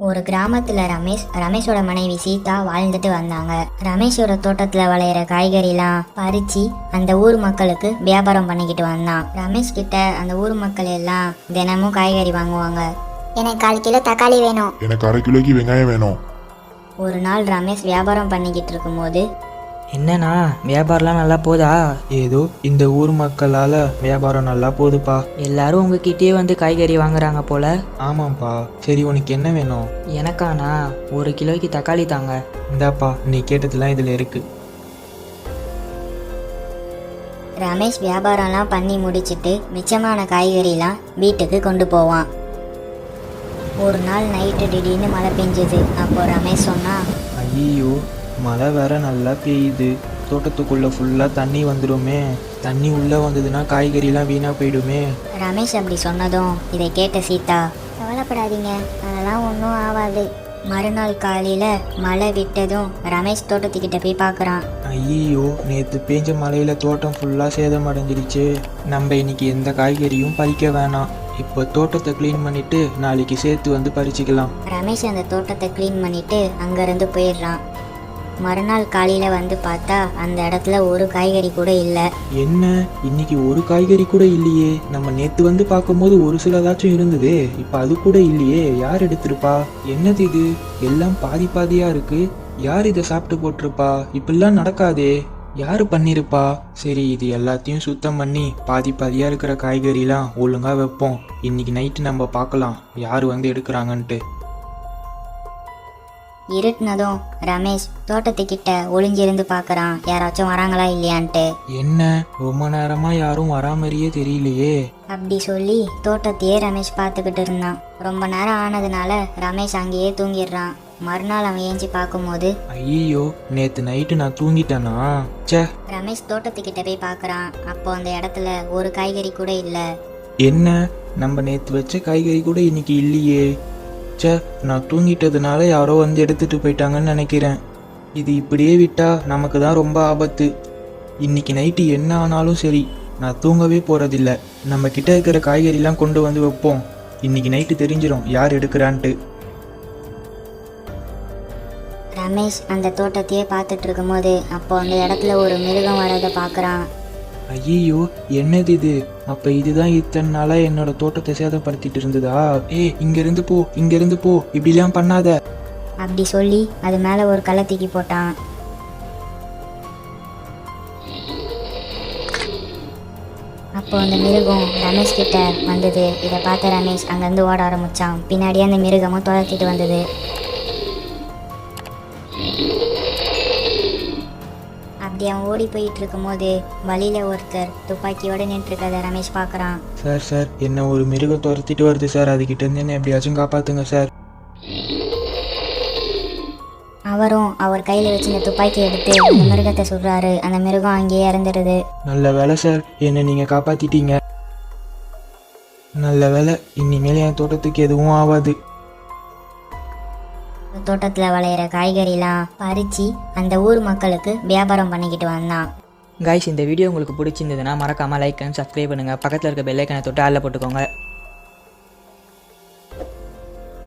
ஒரு கிராமத்துல ரமேஷோட மனைவி சீதா வாழ்ந்துட்டு வந்தாங்க. ரமேஷோட தோட்டத்துல விளையிற காய்கறிலாம் பறிச்சு அந்த ஊர் மக்களுக்கு வியாபாரம் பண்ணிக்கிட்டு வந்தான். ரமேஷ் கிட்ட அந்த ஊர் மக்கள் எல்லாம் தினமும் காய்கறி வாங்குவாங்க. எனக்கு 1/4 கிலோ தக்காளி வேணும். எனக்கு 1/2 கிலோக்கு வெங்காயம் வேணும். ஒரு நாள் ரமேஷ் வியாபாரம் பண்ணிக்கிட்டு இருக்கும்போது, என்னண்ணா வியாபாரம்லாம் நல்லா போதா? ஏதோ இந்த ஊர் மக்களால் வியாபாரம் நல்லா போகுதுப்பா. எல்லாரும் உங்ககிட்டயே வந்து காய்கறி வாங்குறாங்க போல. ஆமாம்ப்பா. சரி, உனக்கு என்ன வேணும்? எனக்காண்ணா 1 கிலோக்கு தக்காளி தாங்க. இந்தாப்பா, நீ கேட்டதெல்லாம் இதில் இருக்கு. ரமேஷ் வியாபாரம்லாம் பண்ணி முடிச்சிட்டு மிச்சமான காய்கறிலாம் வீட்டுக்கு கொண்டு போவான். ஒரு நாள் நைட்டு திடீர்னு மழை பெஞ்சுது. அப்போ ரமேஷ் சொன்னா, ஐயோ, மழை வேற நல்லா பெய்யுது. தோட்டத்துக்குள்ளே ஃபுல்லாக தண்ணி வந்துடுமே. தண்ணி உள்ளே வந்ததுன்னா காய்கறிலாம் வீணாக போயிடுமே. ரமேஷ் அப்படி சொன்னதும் இதை கேட்ட சீதா, கவலைப்படாதீங்க, அதெல்லாம் ஒன்றும் ஆகாது. மறுநாள் காலையில மழை விட்டதும் ரமேஷ் தோட்டத்துக்கிட்ட போய் பார்க்குறான். ஐயோ, நேற்று பேஞ்ச மழையில் தோட்டம் ஃபுல்லாக சேதமடைஞ்சிருச்சு. நம்ம இன்னைக்கு எந்த காய்கறியும் பறிக்க வேணாம். இப்போ தோட்டத்தை க்ளீன் பண்ணிட்டு நாளைக்கு சேர்த்து வந்து பறிச்சுக்கலாம். ரமேஷ் அந்த தோட்டத்தை க்ளீன் பண்ணிட்டு அங்கேருந்து போயிடுறான். மறுநாள் காலையில் வந்து பார்த்தா அந்த இடத்துல ஒரு காய்கறி கூட இல்லை. என்ன, இன்னைக்கு ஒரு காய்கறி கூட இல்லையே? நம்ம நேற்று வந்து பார்க்கும்போது ஒரு சிலதாச்சும் இருந்தது, இப்போ அது கூட இல்லையே. யார் எடுத்திருப்பா? என்னது இது? எல்லாம் பாதி பாதியாக இருக்கு. யார் இதை சாப்பிட்டு போட்டிருப்பா? இப்படிலாம் நடக்காதே. யார் பண்ணியிருப்பா? சரி, இது எல்லாத்தையும் சுத்தம் பண்ணி பாதி பாதியாக இருக்கிற காய்கறிலாம் ஒழுங்காக வைப்போம். இன்னைக்கு நைட்டு நம்ம பார்க்கலாம் யார் வந்து எடுக்கிறாங்கன்ட்டு. இருட்டினதும் ரமேஷ் தோட்டத்துக்கிட்ட ஒளிஞ்சிருந்து பார்க்குறான், யாராச்சும் வராங்களா இல்லையான்ட்டு. என்ன, ரொம்ப நேரமாக யாரும் வரா மாதிரியே தெரியலையே. அப்படி சொல்லி தோட்டத்தையே ரமேஷ் பார்த்துக்கிட்டு இருந்தான். ரொம்ப நேரம் ஆனதுனால ரமேஷ் அங்கேயே தூங்கிடுறான். மறுநாள் அவன் ஏஞ்சி பார்க்கும்போது, ஐயோ, நேற்று நைட்டு நான் தூங்கிட்டேனா? சே. ரமேஷ் தோட்டத்துக்கிட்ட போய் பார்க்குறான். அப்போ அந்த இடத்துல ஒரு காய்கறி கூட இல்லை. என்ன, நம்ம நேற்று வச்ச காய்கறி கூட இன்னைக்கு இல்லையே. சே, நான் தூங்கிட்டதுனால யாரோ வந்து எடுத்துட்டு போயிட்டாங்கன்னு நினைக்கிறேன். இது இப்படியே விட்டா நமக்கு தான் ரொம்ப ஆபத்து. இன்னைக்கு நைட்டு என்ன ஆனாலும் சரி, நான் தூங்கவே போறதில்ல. நம்ம கிட்ட இருக்கிற காய்கறிலாம் கொண்டு வந்து வைப்போம். இன்னைக்கு நைட்டு தெரிஞ்சிடும் யார் எடுக்கிறான்ட்டு. ரமேஷ் அந்த தோட்டத்தையே பார்த்துட்டு இருக்கும்போது அப்போ அந்த இடத்துல ஒரு மிருகம் வரதை பார்க்குறான். ஐயோ, என்னது இது? அப்ப இதுதான் இத்தனை நாளா என்னோட தோட்டத்தை சேதப்படுத்திட்டு இருந்ததா? இங்கிருந்து போ, இங்கிருந்து போ, இப்படிலாம் பண்ணாத. அப்படி சொல்லி அது மேலே ஒரு கல்லை தூக்கி போட்டான். அப்போ அந்த மிருகம் ரமேஷ் கிட்ட வந்தது. இதை பார்த்த ரமேஷ் அங்கேருந்து ஓட ஆரம்பிச்சான். பின்னாடியே அந்த மிருகமும் துரத்திட்டு வந்தது. அப்படி அவன் ஓடி போயிட்டு இருக்கும்போது வழியில ஒருத்தர் துப்பாக்கியோட நின்று இருக்கதை ரமேஷ் பார்க்குறான். சார், என்ன ஒரு மிருகம் துரத்திட்டு வருது சார். அதுகிட்ட இருந்து என்ன எப்படியாச்சும் காப்பாத்துங்க சார். அவரும் அவர் கையில் வச்சிருந்த துப்பாக்கி எடுத்து அந்த மிருகத்தை சுடுறாரு. அந்த மிருகம் அங்கேயே இறந்துடுது. நல்ல வேலை சார், என்னை நீங்க காப்பாத்திட்டீங்க. நல்ல வேலை, இனிமேல் என் தோட்டத்துக்கு எதுவும் ஆகாது. தோட்டத்தில் விளையிற காய்கறிலாம் பறிச்சு அந்த ஊர் மக்களுக்கு வியாபாரம் பண்ணிக்கிட்டு வந்தான். கைஸ், இந்த வீடியோ உங்களுக்கு பிடிச்சிருந்ததுன்னா மறக்காமல் லைக் அண்ட் சப்ஸ்கிரைப் பண்ணுங்கள். பக்கத்தில் இருக்க பெல் ஐக்கனை தொட்டு ஆளில் போட்டுக்கோங்க.